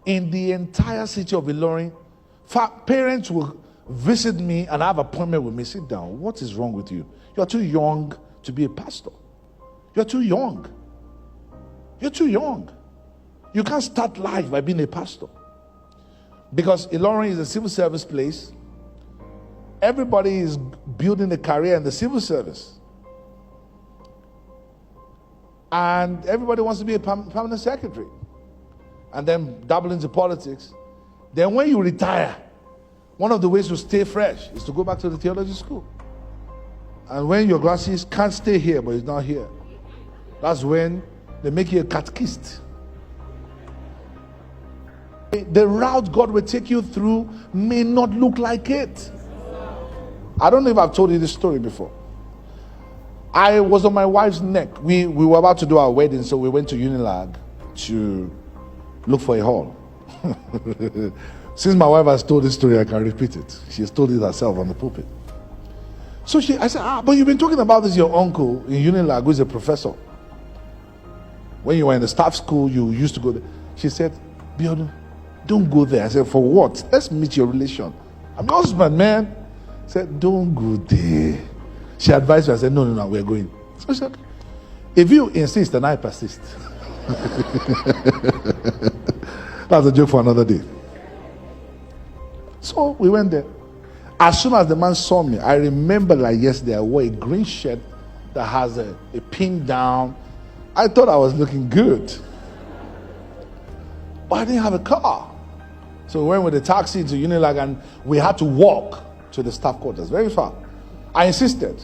In the entire city of Ilorin, parents will visit me and have an appointment with me. Sit down. What is wrong with you? You're too young to be a pastor. You're too young. You're too young. You can't start life by being a pastor. Because Ilorin is a civil service place. Everybody is building a career in the civil service. And everybody wants to be a permanent secretary. And then dabble into politics. Then when you retire, one of the ways to stay fresh is to go back to the theology school. And when your glasses can't stay here, but it's not here, that's when they make you a catechist. The route God will take you through may not look like it. I don't know if I've told you this story before. I was on my wife's neck. We were about to do our wedding, so we went to Unilag to look for a hall. Since my wife has told this story, I can repeat it. She has told it herself on the pulpit. So I said, but you've been talking about this, your uncle in Unilag, who is a professor. When you were in the staff school, you used to go there. She said, Biodun, don't go there. I said, for what? Let's meet your relation. I'm your husband, man. I said, don't go there. She advised me. I said, no, we're going. So she said, if you insist, then I persist. That's a joke for another day. So we went there. As soon as the man saw me, I remember like yesterday, I wore a green shirt that has a pin down. I thought I was looking good. But I didn't have a car. So we went with a taxi to Unilag and we had to walk to the staff quarters, very far. I insisted.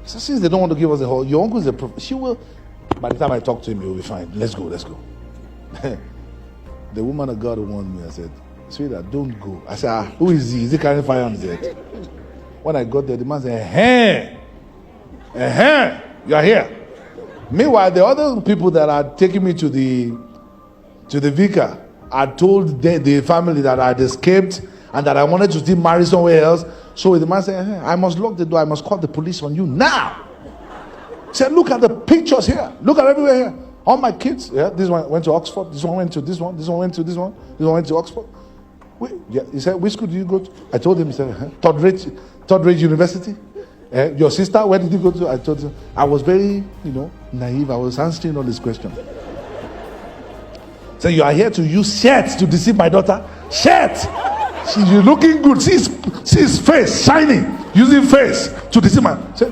I said, since they don't want to give us a hall, your uncle is a professor. She will. By the time I talk to him, he will be fine. Let's go. The woman of God warned me. I said, sweetheart, don't go. I said, who is he? Is he carrying fire on his head? When I got there, the man said, you are here. Meanwhile, the other people that are taking me to the vicar, I told the family that I had escaped and that I wanted to still marry somewhere else. So the man said, I must lock the door. I must call the police on you now. He said, look at the pictures here. Look at everywhere here. All my kids. Yeah, this one went to Oxford. This one went to this one. This one went to this one. This one went to Oxford. He said, which school did you go to? I told him, he said, third rate university. Your sister, where did you go to? I told him. I was very, naive. I was answering all these questions. So you are here to use shirts to deceive my daughter? Shirts! She's looking good. See his face shining, using face to deceive my. Say,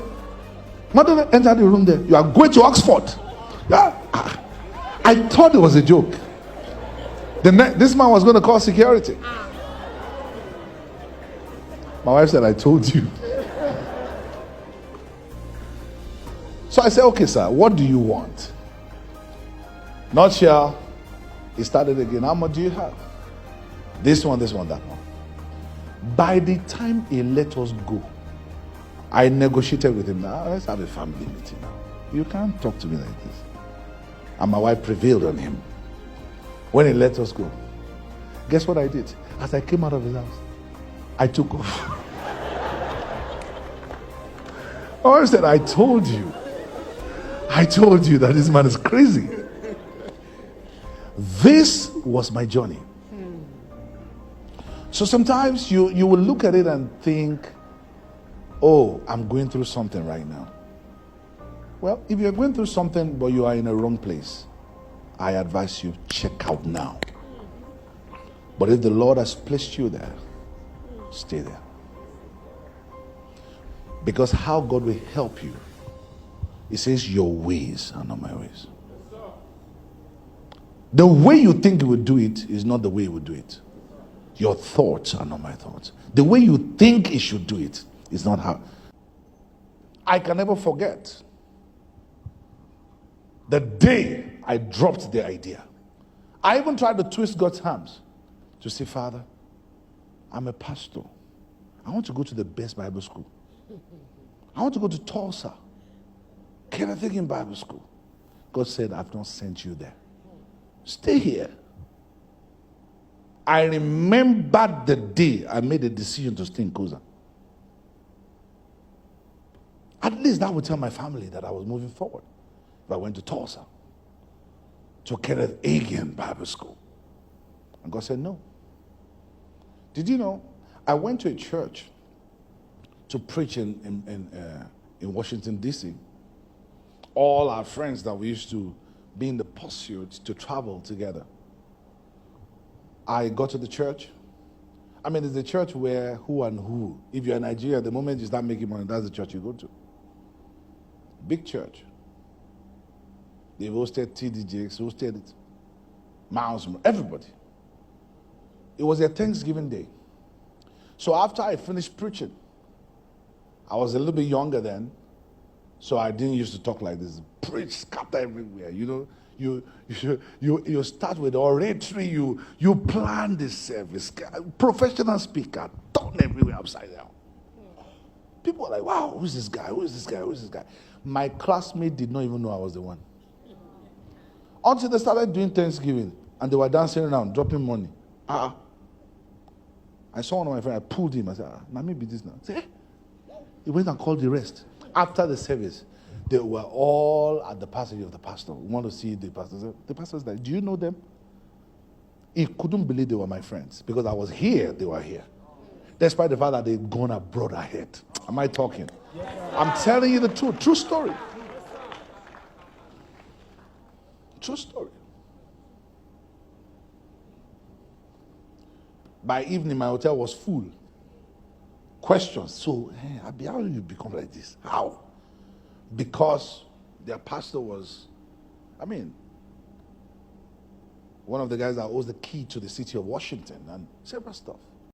mother, enter the room there. You are going to Oxford. Yeah. I thought it was a joke. This man was going to call security. My wife said, I told you. So I said, okay, sir, what do you want? Not sure. He started again. How much do you have? This one, that one. By the time he let us go, I negotiated with him. Now, let's have a family meeting now. You can't talk to me like this. And my wife prevailed on him. When he let us go, guess what I did? As I came out of his house, I took off. I said, I told you that this man is crazy. This was my journey. So sometimes you will look at it and think, oh, I'm going through something right now. Well, if you're going through something but you are in a wrong place, I advise you, check out now. But if the Lord has placed you there, stay there. Because how God will help you, He says, your ways are not my ways. The way you think He will do it is not the way He will do it. Your thoughts are not my thoughts. The way you think He should do it is not how. I can never forget the day I dropped the idea. I even tried to twist God's arms to say, Father, I'm a pastor. I want to go to the best Bible school. I want to go to Tulsa. Can I take in Bible school? God said, I've not sent you there. Stay here. I remember the day I made a decision to stay in Koza. At least that would tell my family that I was moving forward. If I went to Tulsa, to Kenneth Hagin Bible School. And God said, no. Did you know, I went to a church to preach in Washington, D.C. All our friends that we used to be in the pursuit to travel together. I got to the church. I mean, it's a church where who and who. If you're in Nigeria, the moment you start making money, that's the church you go to. Big church. They've hosted TD Jakes, hosted it. Miles, everybody. It was a Thanksgiving day. So after I finished preaching, I was a little bit younger then, so I didn't used to talk like this. Preach, scatter everywhere. You know, you start with oratory, you plan the service. Professional speaker, turn everywhere upside down. People are like, wow, who's this guy? Who is this guy? Who is this guy? My classmate did not even know I was the one. Until they started doing Thanksgiving and they were dancing around, dropping money. I saw one of my friends, I pulled him. I said, now maybe this now. Say, he went and called the rest. After the service, they were all at the passage of the pastor. We want to see the pastor. The pastor was like, do you know them? He couldn't believe they were my friends because I was here, they were here. Despite the fact that they'd gone abroad ahead. Am I talking? I'm telling you the truth. True story. True story. By evening, my hotel was full. Questions. So, hey, Abi, how did you become like this? How? Because their pastor was, one one of the guys that owns the key to the city of Washington and several stuff.